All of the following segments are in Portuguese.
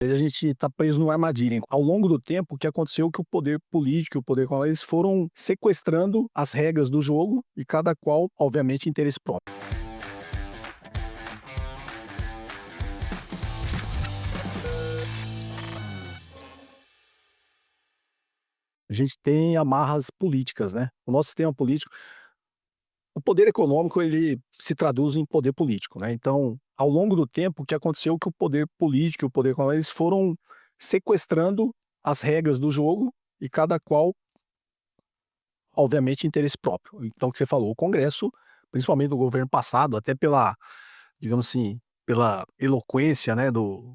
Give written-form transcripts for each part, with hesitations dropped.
A gente está preso numa armadilha. Ao longo do tempo, o que aconteceu é que o poder político e o poder econômico, eles foram sequestrando as regras do jogo e cada qual, obviamente, interesse próprio. A gente tem amarras políticas, né? O nosso sistema político, o poder econômico, ele se traduz em poder político, né? Então, ao longo do tempo, o que aconteceu é que o poder político e o poder econômico, eles foram sequestrando as regras do jogo e cada qual, obviamente, interesse próprio. Então, o que você falou, o Congresso, principalmente do governo passado, até pela, digamos assim, pela eloquência, né, do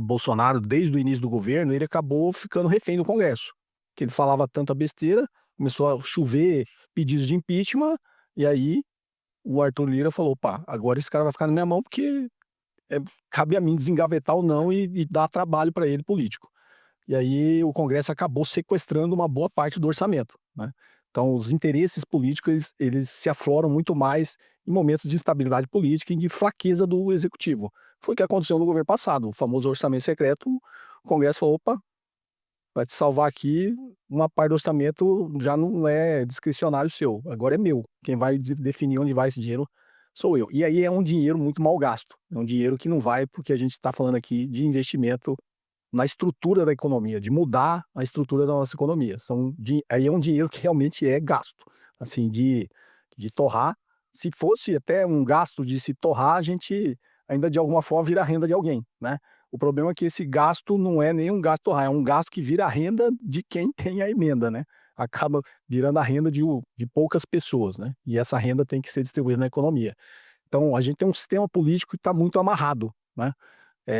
Bolsonaro desde o início do governo, ele acabou ficando refém do Congresso. Que ele falava tanta besteira, começou a chover pedidos de impeachment, e aí o Arthur Lira falou: "Pá, agora esse cara vai ficar na minha mão porque é, cabe a mim desengavetar ou não e dar trabalho para ele político." E aí o Congresso acabou sequestrando uma boa parte do orçamento, né. Então os interesses políticos eles se afloram muito mais em momentos de instabilidade política e de fraqueza do executivo. Foi o que aconteceu no governo passado, o famoso orçamento secreto, o Congresso falou: "Opa, vai te salvar aqui, uma parte do orçamento já não é discricionário seu, agora é meu. Quem vai definir onde vai esse dinheiro sou eu." E aí é um dinheiro muito mal gasto, é um dinheiro que não vai porque a gente está falando aqui de investimento na estrutura da economia, de mudar a estrutura da nossa economia. Aí é um dinheiro que realmente é gasto, assim, de torrar. Se fosse até um gasto de se torrar, a gente ainda de alguma forma vira renda de alguém, né. O problema é que esse gasto não é nem um gasto torrar, é um gasto que vira a renda de quem tem a emenda, né. Acaba virando a renda de poucas pessoas, né, e essa renda tem que ser distribuída na economia. Então a gente tem um sistema político que está muito amarrado, né.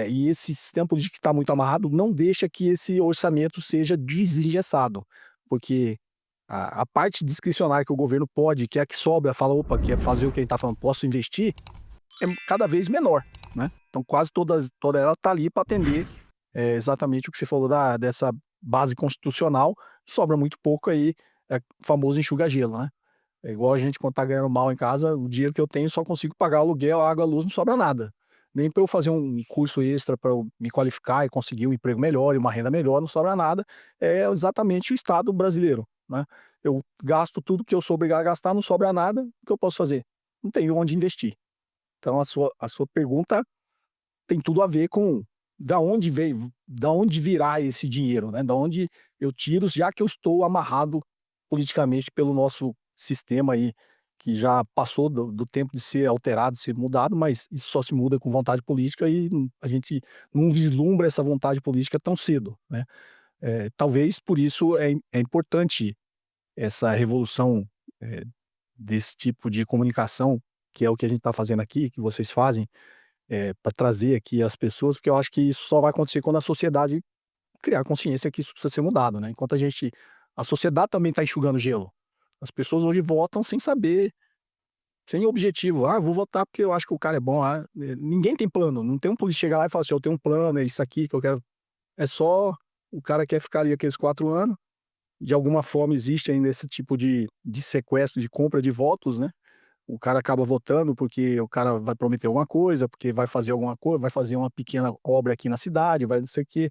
E esse sistema político que está muito amarrado não deixa que esse orçamento seja desengessado, porque a parte discricionária que o governo pode, que é a que sobra, fala: "Opa, quer fazer o que a gente está falando, posso investir", é cada vez menor, né. Então quase toda ela está ali para atender, exatamente o que você falou dessa base constitucional, sobra muito pouco aí, o famoso enxuga gelo, né. É igual a gente quando tá ganhando mal em casa, o dinheiro que eu tenho só consigo pagar aluguel, água, luz, não sobra nada. Nem para eu fazer um curso extra para eu me qualificar e conseguir um emprego melhor e uma renda melhor, não sobra nada. É exatamente o estado brasileiro, né. Eu gasto tudo que eu sou obrigado a gastar, não sobra nada, o que eu posso fazer? Não tenho onde investir. Então a sua pergunta tem tudo a ver com da onde virá esse dinheiro, né, da onde eu tiro, já que eu estou amarrado politicamente pelo nosso sistema aí, que já passou do tempo de ser alterado, de ser mudado, mas isso só se muda com vontade política e a gente não vislumbra essa vontade política tão cedo, né. Talvez por isso é importante essa revolução, eh, desse tipo de comunicação, que é o que a gente está fazendo aqui, que vocês fazem, para trazer aqui as pessoas, porque eu acho que isso só vai acontecer quando a sociedade criar consciência que isso precisa ser mudado, né. Enquanto a sociedade também está enxugando gelo. As pessoas hoje votam sem saber, sem objetivo: "Ah, vou votar porque eu acho que o cara é bom", ninguém tem plano, não tem um político chegar lá e falar assim: "Eu tenho um plano, é isso aqui que eu quero", é só o cara quer ficar ali aqueles 4 anos, de alguma forma existe ainda esse tipo de sequestro, de compra de votos, né. O cara acaba votando porque o cara vai prometer alguma coisa, porque vai fazer alguma coisa, vai fazer uma pequena obra aqui na cidade, vai não sei o quê.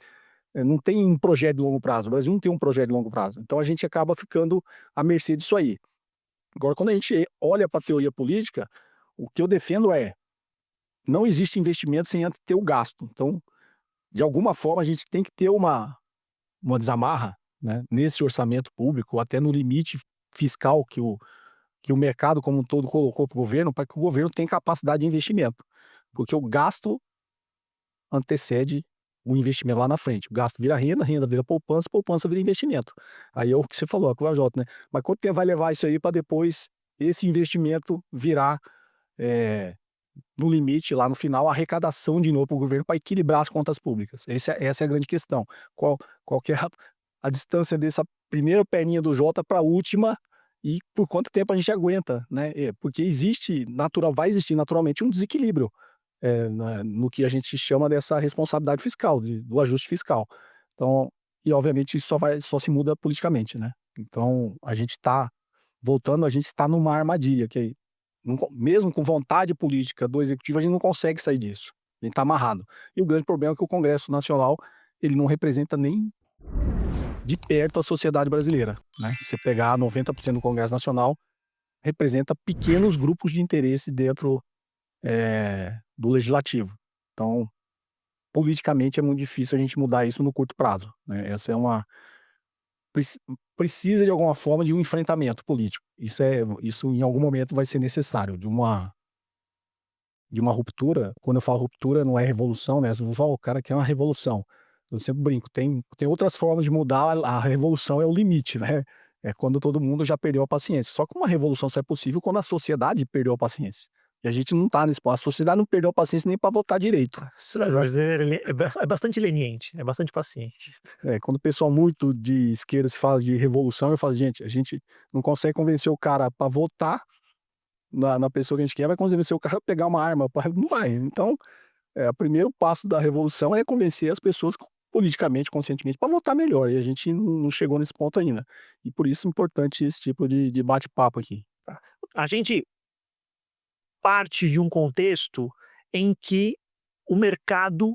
Não tem um projeto de longo prazo, o Brasil não tem um projeto de longo prazo, então a gente acaba ficando à mercê disso aí. Agora quando a gente olha para a teoria política, o que eu defendo é: não existe investimento sem antes ter o gasto, então, de alguma forma a gente tem que ter uma desamarra, né, nesse orçamento público, ou até no limite fiscal que o mercado como um todo colocou para o governo, para que o governo tenha capacidade de investimento, porque o gasto antecede o investimento lá na frente. O gasto vira renda, renda vira poupança, poupança vira investimento. Aí é o que você falou, a curva J, né. Mas quanto tempo vai levar isso aí para depois esse investimento virar, eh, no limite, lá no final, arrecadação de novo para o governo para equilibrar as contas públicas? Essa é a grande questão. Qual que é a distância dessa primeira perninha do J para a última e por quanto tempo a gente aguenta, né. Porque vai existir naturalmente um desequilíbrio no que a gente chama dessa responsabilidade fiscal, do ajuste fiscal. Então, e obviamente isso só se muda politicamente, né. Então, a gente está numa armadilha que não co mesmo com vontade política do executivo, a gente não consegue sair disso. A gente está amarrado. E o grande problema é que o Congresso Nacional, ele não representa nem de perto a sociedade brasileira, né? Se você pegar 90% do Congresso Nacional, representa pequenos grupos de interesse dentro, do legislativo. Então, politicamente é muito difícil a gente mudar isso no curto prazo, né? Essa é uma preci precisa de alguma forma de um enfrentamento político. Isso em algum momento vai ser necessário, de uma ruptura. Quando eu falo ruptura, não é revolução, né, você não fala: "O cara quer uma revolução". Eu sempre brinco, tem outras formas de mudar, a revolução é o limite, né, é quando todo mundo já perdeu a paciência. Só que uma revolução só é possível quando a sociedade perdeu a paciência. E a gente não tá nesse ponto, a sociedade não perdeu a paciência nem para votar direito. A sociedade brasileira é bastante leniente, é bastante paciente. Quando o pessoal muito de esquerda se fala de revolução, eu falo: "Gente, a gente não consegue convencer o cara para votar na pessoa que a gente quer, vai convencer o cara a pegar uma arma pra não vai". Então, o primeiro passo da revolução é convencer as pessoas politicamente, conscientemente, para votar melhor, e a gente não chegou nesse ponto ainda. E por isso é importante esse tipo de bate-papo aqui. A gente parte de um contexto em que o mercado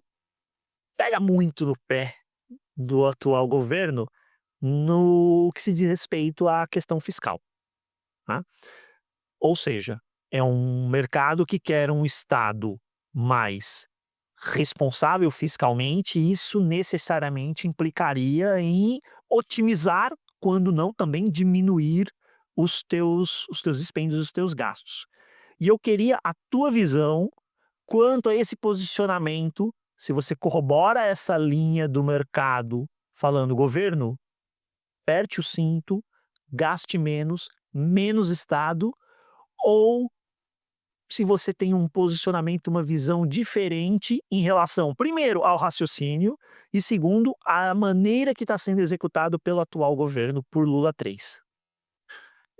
pega muito no pé do atual governo no que se diz respeito à questão fiscal, tá. Ou seja, é um mercado que quer um Estado mais responsável fiscalmente, e isso necessariamente implicaria em otimizar, quando não também diminuir os teus dispêndios, os teus gastos. E eu queria a tua visão quanto a esse posicionamento, se você corrobora essa linha do mercado falando: "Governo, aperte o cinto, gaste menos, menos Estado", ou se você tem um posicionamento, uma visão diferente em relação, primeiro, ao raciocínio e segundo, à maneira que está sendo executado pelo atual governo por Lula 3.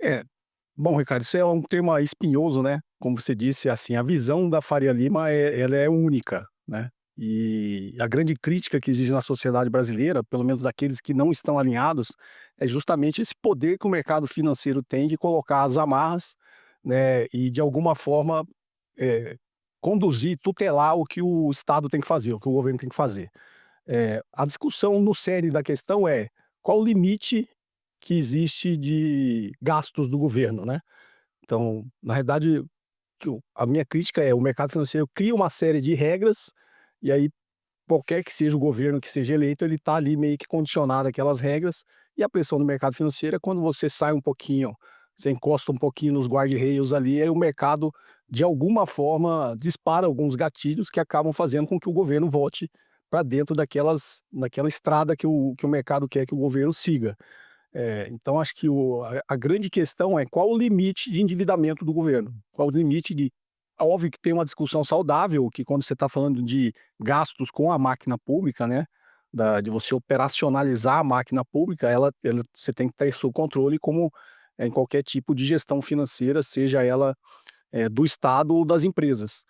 É, bom, Ricardo, isso é um tema espinhoso, né, como você disse, assim, a visão da Faria Lima ela é única, né, e a grande crítica que existe na sociedade brasileira, pelo menos daqueles que não estão alinhados, é justamente esse poder que o mercado financeiro tem de colocar as amarras, né, e de alguma forma, eh, conduzir, tutelar o que o Estado tem que fazer, o que o governo tem que fazer. A discussão no cerne da questão é: qual o limite que existe de gastos do governo, né. Então, na realidade, a minha crítica é: o mercado financeiro cria uma série de regras, e aí qualquer que seja o governo que seja eleito, ele está ali meio que condicionado àquelas regras, e a pressão do mercado financeiro é quando você sai um pouquinho, você encosta um pouquinho nos guarda-reios ali, aí o mercado, de alguma forma, dispara alguns gatilhos que acabam fazendo com que o governo volte para dentro daquela estrada que o mercado quer que o governo siga. Então acho que a grande questão é: qual o limite de endividamento do governo? Qual o limite de óbvio que tem uma discussão saudável, que quando você está falando de gastos com a máquina pública, né, de você operacionalizar a máquina pública, ela você tem que ter sob controle como, em qualquer tipo de gestão financeira, seja ela, do Estado ou das empresas.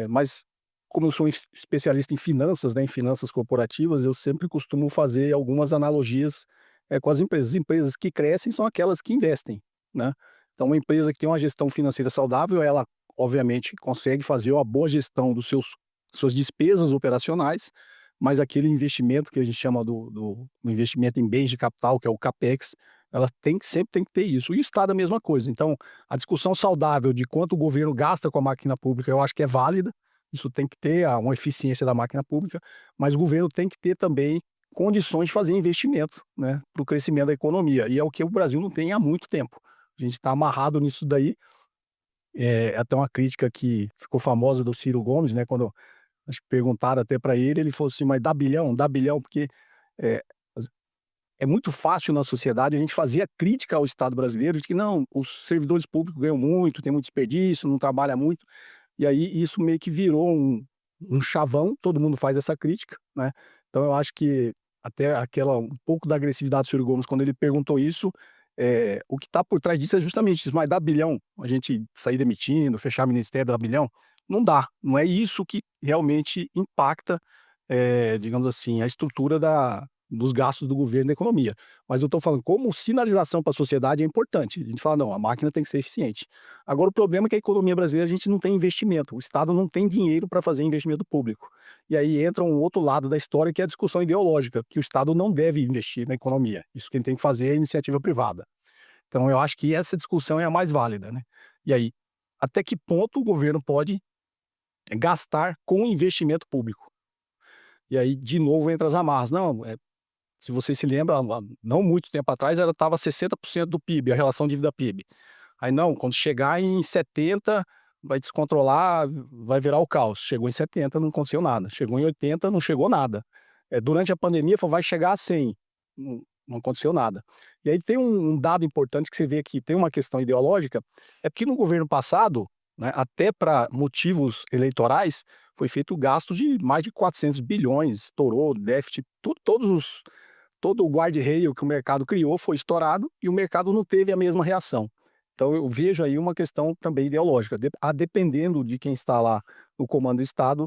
Mas como eu sou especialista em finanças, né, em finanças corporativas, eu sempre costumo fazer algumas analogias, com as empresas. As empresas que crescem são aquelas que investem, né. Então uma empresa que tem uma gestão financeira saudável, ela obviamente consegue fazer uma boa gestão dos suas despesas operacionais, mas aquele investimento que a gente chama do investimento em bens de capital, que é o Capex, ela sempre tem que ter isso. E o Estado é a mesma coisa. Então, a discussão saudável de quanto o governo gasta com a máquina pública, eu acho que é válida. Isso tem que ter uma eficiência da máquina pública, mas o governo tem que ter também condições de fazer investimento, né, para o crescimento da economia, e é o que o Brasil não tem há muito tempo. A gente está amarrado nisso daí. Até uma crítica que ficou famosa do Ciro Gomes, né, quando acho que perguntaram até para ele falou assim: "Mas dá bilhão? Dá bilhão?", porque, eh, é muito fácil na sociedade a gente fazer a crítica ao Estado brasileiro de que: "Não, os servidores públicos ganham muito, tem muito desperdício, não trabalha muito". E aí isso meio que virou um chavão, todo mundo faz essa crítica, né. Então eu acho que até aquela um pouco da agressividade do Ciro Gomes quando ele perguntou isso, o que está por trás disso é justamente isso: "Mas dá bilhão? A gente sair demitindo, fechar ministério, dá bilhão?". Não dá, não é isso que realmente impacta, digamos assim, a estrutura dos gastos do governo na economia. Mas eu estou falando, como sinalização para a sociedade é importante. A gente fala, não, a máquina tem que ser eficiente. Agora, o problema é que a economia brasileira, a gente não tem investimento. O Estado não tem dinheiro para fazer investimento público. E aí entra um outro lado da história, que é a discussão ideológica, que o Estado não deve investir na economia. Isso quem tem que fazer é a iniciativa privada. Então, eu acho que essa discussão é a mais válida, né? E aí, até que ponto o governo pode gastar com investimento público? E aí, de novo, entra as amarras. Não, se você se lembra, não muito tempo atrás, ela estava 60% do PIB, a relação dívida-PIB. Aí não, quando chegar em 70, vai descontrolar, vai virar o caos. Chegou em 70, não aconteceu nada. Chegou em 80, não chegou nada. Durante a pandemia, falou, vai chegar a 100. Não aconteceu nada. E aí tem um dado importante que você vê que tem uma questão ideológica, é porque no governo passado, né, até para motivos eleitorais, foi feito gasto de mais de 400 bilhões, estourou déficit, todo o guarda-reio que o mercado criou foi estourado e o mercado não teve a mesma reação. Então eu vejo aí uma questão também ideológica, dependendo de quem está lá no comando do Estado,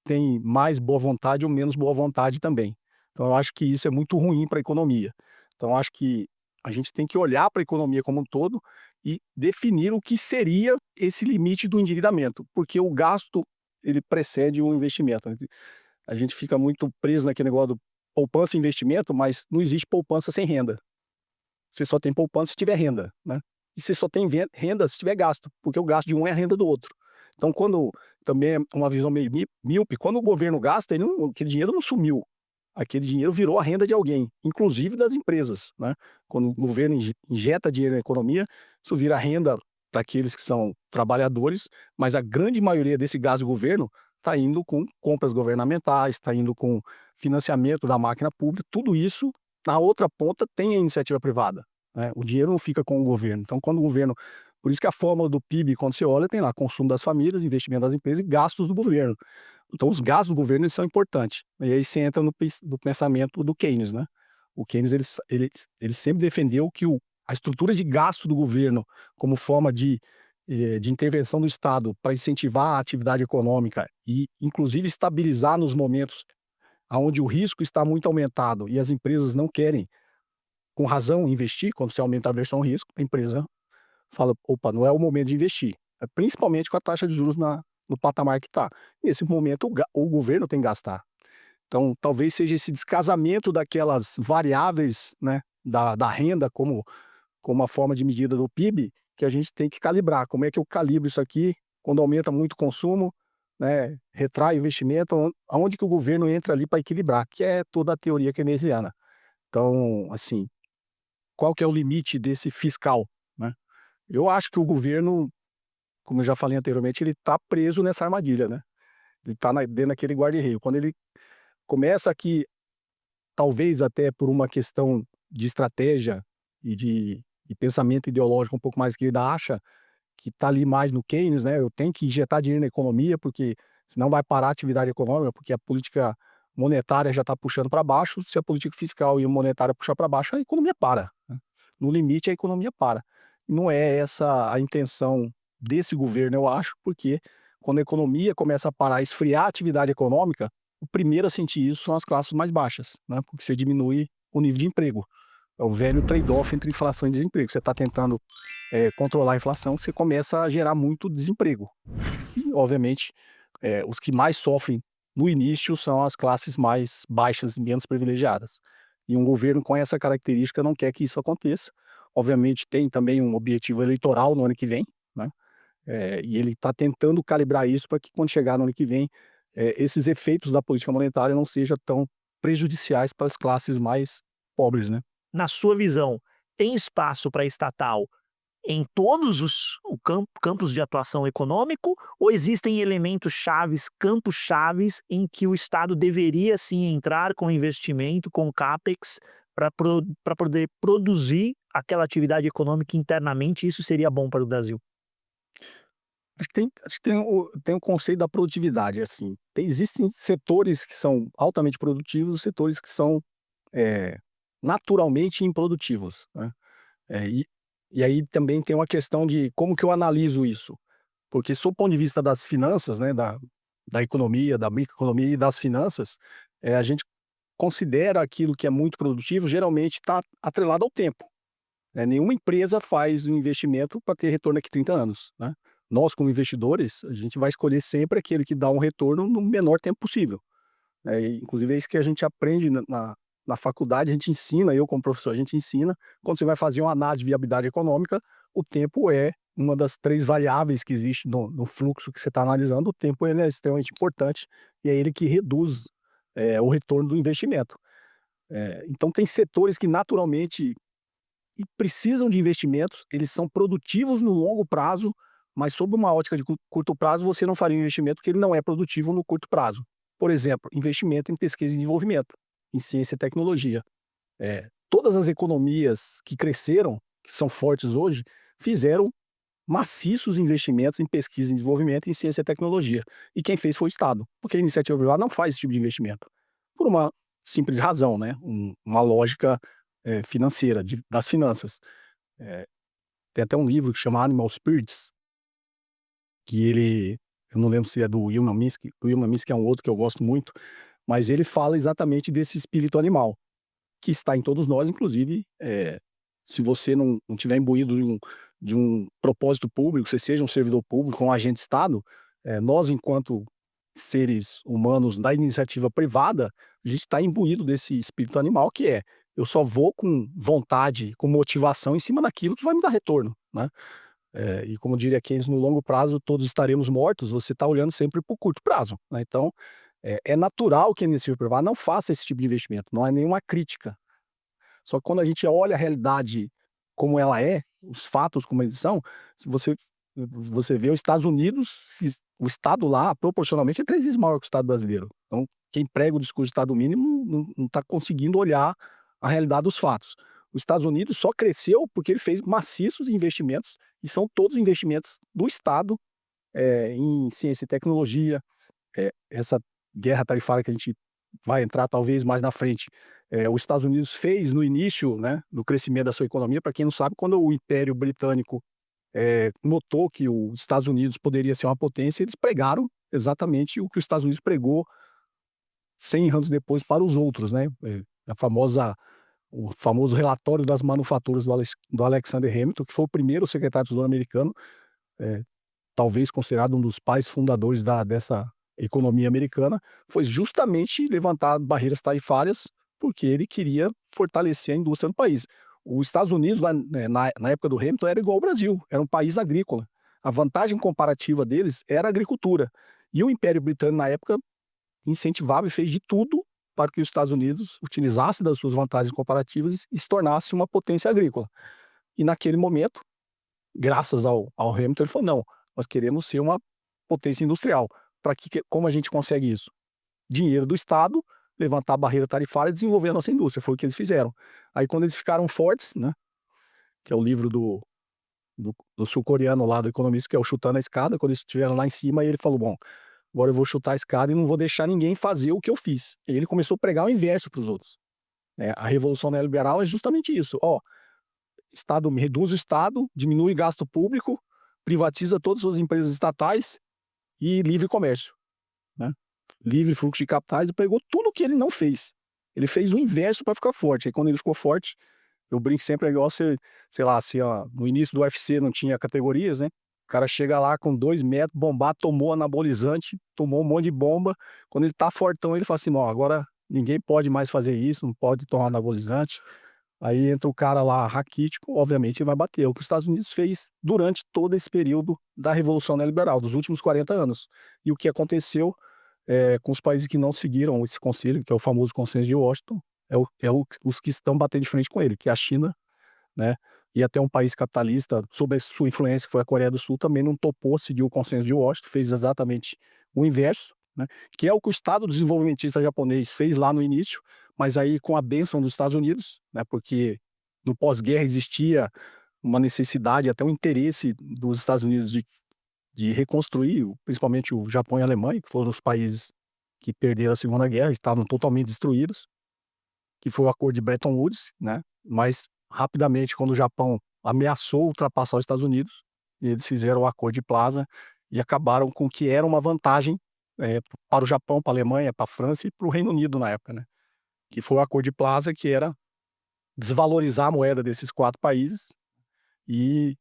tem mais boa vontade ou menos boa vontade também. Então eu acho que isso é muito ruim para a economia. Então eu acho que a gente tem que olhar para a economia como um todo e definir o que seria esse limite do endividamento, porque o gasto ele precede o investimento. A gente fica muito preso naquele negócio do poupança e investimento, mas não existe poupança sem renda. Você só tem poupança se tiver renda, né? E você só tem renda se tiver gasto, porque o gasto de um é a renda do outro. Então, quando também é uma visão meio míope, quando o governo gasta, aquele dinheiro não sumiu. Aquele dinheiro virou a renda de alguém, inclusive das empresas, né? Quando o governo injeta dinheiro na economia, isso vira renda para aqueles que são trabalhadores, mas a grande maioria desse gasto do governo está indo com compras governamentais, está indo com financiamento da máquina pública, tudo isso, na outra ponta, tem a iniciativa privada, né? O dinheiro não fica com o governo. Então, quando o governo. Por isso que a fórmula do PIB, quando você olha, tem lá consumo das famílias, investimento das empresas e gastos do governo. Então, os gastos do governo eles são importantes. E aí você entra no pensamento do Keynes, né? O Keynes ele sempre defendeu que a estrutura de gasto do governo, como forma de intervenção do Estado para incentivar a atividade econômica e, inclusive, estabilizar nos momentos onde o risco está muito aumentado e as empresas não querem, com razão, investir, quando você aumenta a aversão ao risco, a empresa fala, opa, não é o momento de investir. Principalmente com a taxa de juros no patamar que está. Nesse momento, o governo tem que gastar. Então, talvez seja esse descasamento daquelas variáveis, né, da renda como uma forma de medida do PIB, que a gente tem que calibrar. Como é que eu calibro isso aqui quando aumenta muito o consumo, né, retrai investimento, aonde que o governo entra ali para equilibrar, que é toda a teoria keynesiana. Então, assim, qual que é o limite desse fiscal, né? Eu acho que o governo, como eu já falei anteriormente, ele está preso nessa armadilha, né? Ele está dentro daquele guarda-reio. Quando ele começa aqui, talvez até por uma questão de estratégia e de pensamento ideológico um pouco mais que ele acha que está ali mais no Keynes, né? Eu tenho que injetar dinheiro na economia, porque senão vai parar a atividade econômica, porque a política monetária já está puxando para baixo. Se a política fiscal e monetária puxar para baixo, a economia para, né? No limite, a economia para. Não é essa a intenção desse governo, eu acho, porque quando a economia começa a parar, esfriar a atividade econômica, o primeiro a sentir isso são as classes mais baixas, né? Porque você diminui o nível de emprego. É o velho trade-off entre inflação e desemprego. Você está tentando controlar a inflação, você começa a gerar muito desemprego. E, obviamente, os que mais sofrem no início são as classes mais baixas e menos privilegiadas. E um governo com essa característica não quer que isso aconteça. Obviamente, tem também um objetivo eleitoral no ano que vem, né? E ele está tentando calibrar isso para que, quando chegar no ano que vem, esses efeitos da política monetária não sejam tão prejudiciais para as classes mais pobres, né? Na sua visão, tem espaço para estatal em todos os campos de atuação econômico, ou existem elementos chaves, campos chaves, em que o Estado deveria sim entrar com investimento, com CAPEX, para poder produzir aquela atividade econômica internamente, e isso seria bom para o Brasil? Acho que tem o conceito da produtividade, assim. Existem setores que são altamente produtivos, setores que são naturalmente improdutivos, né? Eh, e e aí também tem uma questão de como que eu analiso isso, porque sob o ponto de vista das finanças, né, da economia, da microeconomia e das finanças, a gente considera aquilo que é muito produtivo, geralmente está atrelado ao tempo, né? Nenhuma empresa faz um investimento para ter retorno daqui 30 anos, né? Nós, como investidores, a gente vai escolher sempre aquele que dá um retorno no menor tempo possível, né? E, inclusive, é isso que a gente aprende na faculdade, a gente ensina, eu como professor, a gente ensina, quando você vai fazer uma análise de viabilidade econômica, o tempo é uma das 3 variáveis que existe no fluxo que você está analisando, o tempo ele é extremamente importante e é ele que reduz o retorno do investimento. Então tem setores que naturalmente e precisam de investimentos, eles são produtivos no longo prazo, mas sob uma ótica de curto prazo, você não faria um investimento porque ele não é produtivo no curto prazo. Por exemplo, investimento em pesquisa e desenvolvimento, em ciência e tecnologia. Todas as economias que cresceram, que são fortes hoje, fizeram maciços investimentos em pesquisa e desenvolvimento em ciência e tecnologia. E quem fez foi o Estado, porque a iniciativa privada não faz esse tipo de investimento. Por uma simples razão, né? Uma lógica financeira, das finanças. Tem até um livro que chama Animal Spirits, que eu não lembro se é do William Minsky, o William Minsky é um outro que eu gosto muito, mas ele fala exatamente desse espírito animal, que está em todos nós, inclusive, se você não tiver imbuído de um propósito público, você seja um servidor público, um agente de Estado, nós, enquanto seres humanos da iniciativa privada, a gente está imbuído desse espírito animal que eu só vou com vontade, com motivação em cima daquilo que vai me dar retorno, né? E como diria Keynes, no longo prazo todos estaremos mortos, você está olhando sempre para o curto prazo, né? Então, é natural que a iniciativa privada não faça esse tipo de investimento, não é nenhuma crítica. Só que quando a gente olha a realidade como ela é, os fatos como eles são, se você vê os Estados Unidos, o Estado lá, proporcionalmente, é 3 vezes maior que o Estado brasileiro. Então, quem prega o discurso de Estado mínimo não está conseguindo olhar a realidade dos fatos. Os Estados Unidos só cresceu porque ele fez maciços investimentos, e são todos investimentos do Estado em ciência e tecnologia. Essa guerra tarifária que a gente vai entrar talvez mais na frente, os Estados Unidos fez no início, né, do crescimento da sua economia. Para quem não sabe, quando o Império Britânico notou que os Estados Unidos poderia ser uma potência, eles pregaram exatamente o que os Estados Unidos pregou 100 anos depois para os outros, né? O famoso relatório das manufaturas do Alexander Hamilton, que foi o primeiro secretário do Tesouro americano, talvez considerado um dos pais fundadores dessa economia americana, foi justamente levantar barreiras tarifárias porque ele queria fortalecer a indústria do país. Os Estados Unidos, lá, né, na época do Hamilton, era igual ao Brasil, era um país agrícola. A vantagem comparativa deles era a agricultura. E o Império Britânico, na época, incentivava e fez de tudo para que os Estados Unidos utilizasse das suas vantagens comparativas e se tornasse uma potência agrícola. E naquele momento, graças ao Hamilton, ele falou: não, nós queremos ser uma potência industrial. Como a gente consegue isso? Dinheiro do Estado, levantar a barreira tarifária e desenvolver a nossa indústria. Foi o que eles fizeram. Aí, quando eles ficaram fortes, né, que é o livro do sul-coreano lá, do economista, que é o Chutando a Escada, quando eles estiveram lá em cima, aí ele falou: bom, agora eu vou chutar a escada e não vou deixar ninguém fazer o que eu fiz. E ele começou a pregar o inverso para os outros. A Revolução Neoliberal é justamente isso. Estado reduz o Estado, diminui o gasto público, privatiza todas as suas empresas estatais e livre comércio, né? Livre fluxo de capitais, e pegou tudo o que ele não fez. Ele fez o inverso para ficar forte. Aí quando ele ficou forte, eu brinco sempre, é igual sei lá, se no início do UFC não tinha categorias, né? O cara chega lá com 2 metros, bombado, tomou anabolizante, tomou um monte de bomba. Quando ele tá fortão, ele fala assim: ó, agora ninguém pode mais fazer isso, não pode tomar anabolizante. Aí entra o cara lá raquítico, obviamente ele vai bater. É o que os Estados Unidos fez durante todo esse período da Revolução Neoliberal, dos últimos 40 anos. E o que aconteceu com os países que não seguiram esse conselho, que é o famoso Consenso de Washington, os que estão batendo de frente com ele, que é a China, né? E até um país capitalista, sob a sua influência, que foi a Coreia do Sul, também não topou seguir o Consenso de Washington, fez exatamente o inverso, né? Que é o que o Estado desenvolvimentista japonês fez lá no início, mas aí com a bênção dos Estados Unidos, né? Porque no pós-guerra existia uma necessidade, até um interesse dos Estados Unidos de reconstruir, principalmente o Japão e a Alemanha, que foram os países que perderam a Segunda Guerra, estavam totalmente destruídos, que foi o acordo de Bretton Woods, né? Mas rapidamente, quando o Japão ameaçou ultrapassar os Estados Unidos, eles fizeram o acordo de Plaza e acabaram com o que era uma vantagem para o Japão, para a Alemanha, para a França e para o Reino Unido na época, né? que foi o Acordo de Plaza, que era desvalorizar a moeda desses 4 países e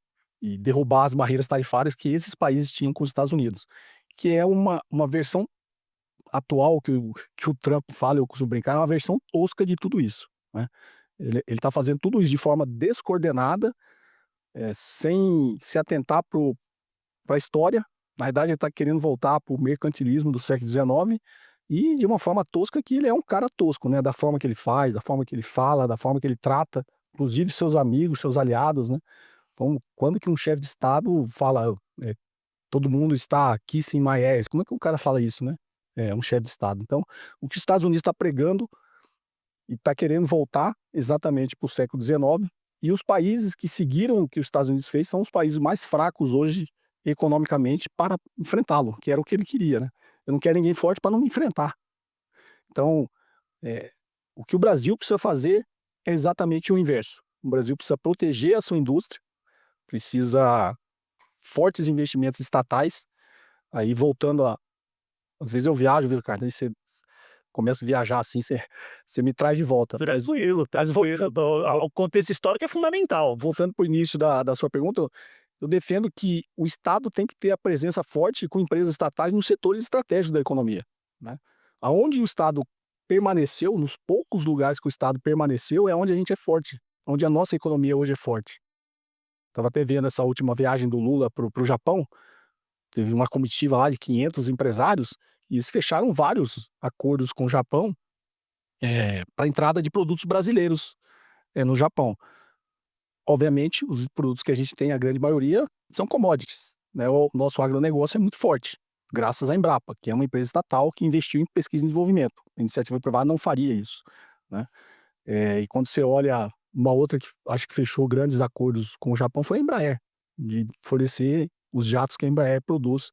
derrubar as barreiras tarifárias que esses países tinham com os Estados Unidos, que é uma versão atual que o Trump fala, eu costumo brincar, é uma versão tosca de tudo isso, né. Ele tá fazendo tudo isso de forma descoordenada, sem se atentar pra história. Na verdade, ele tá querendo voltar para o mercantilismo do século XIX e de uma forma tosca, que ele é um cara tosco, né, da forma que ele faz, da forma que ele fala, da forma que ele trata, inclusive seus amigos, seus aliados, né. Então, quando que um chefe de estado fala, "Todo mundo está kissing my ass", como é que um cara fala isso, né? É, um chefe de estado. Então, o que os Estados Unidos está pregando e está querendo voltar exatamente para o século XIX, e os países que seguiram o que os Estados Unidos fez são os países mais fracos hoje economicamente para enfrentá-lo, que era o que ele queria, né. Eu não quero ninguém forte para não me enfrentar. Então, eh, o que o Brasil precisa fazer é exatamente o inverso. O Brasil precisa proteger a sua indústria, precisa fortes investimentos estatais, aí voltando a às vezes eu viajo, viu, Ricardo, aí você começa a viajar, assim, você me traz de volta. Tranquilo, tranquilo. O contexto histórico é fundamental. Voltando para o início da sua pergunta, eu defendo que o Estado tem que ter a presença forte com empresas estatais nos setores estratégicos da economia, né. Aonde o Estado permaneceu, nos poucos lugares que o Estado permaneceu, é onde a gente é forte, onde a nossa economia hoje é forte. Estava até vendo essa última viagem do Lula para o Japão, teve uma comitiva lá de 500 empresários, e eles fecharam vários acordos com o Japão, para entrada de produtos brasileiros, no Japão. Obviamente, os produtos que a gente tem, a grande maioria, são commodities, né, o nosso agronegócio é muito forte, graças à Embrapa, que é uma empresa estatal que investiu em pesquisa e desenvolvimento. A iniciativa privada não faria isso, né. E quando você olha uma outra que acho que fechou grandes acordos com o Japão foi a Embraer, de fornecer os jatos que a Embraer produz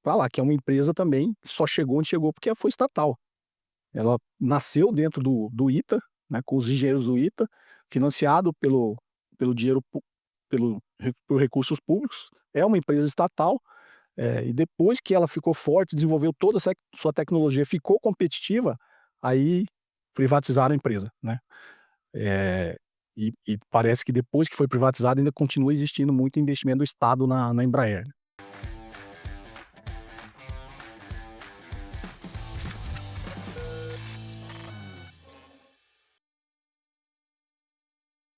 para lá, que é uma empresa também que só chegou onde chegou porque foi estatal. Ela nasceu dentro do ITA, né, com os engenheiros do ITA, financiado pelo dinheiro por recursos públicos, é uma empresa estatal, e depois que ela ficou forte, desenvolveu toda essa sua tecnologia, ficou competitiva, aí privatizaram a empresa, né. Eh, e parece que depois que foi privatizado ainda continua existindo muito investimento do Estado na Embraer.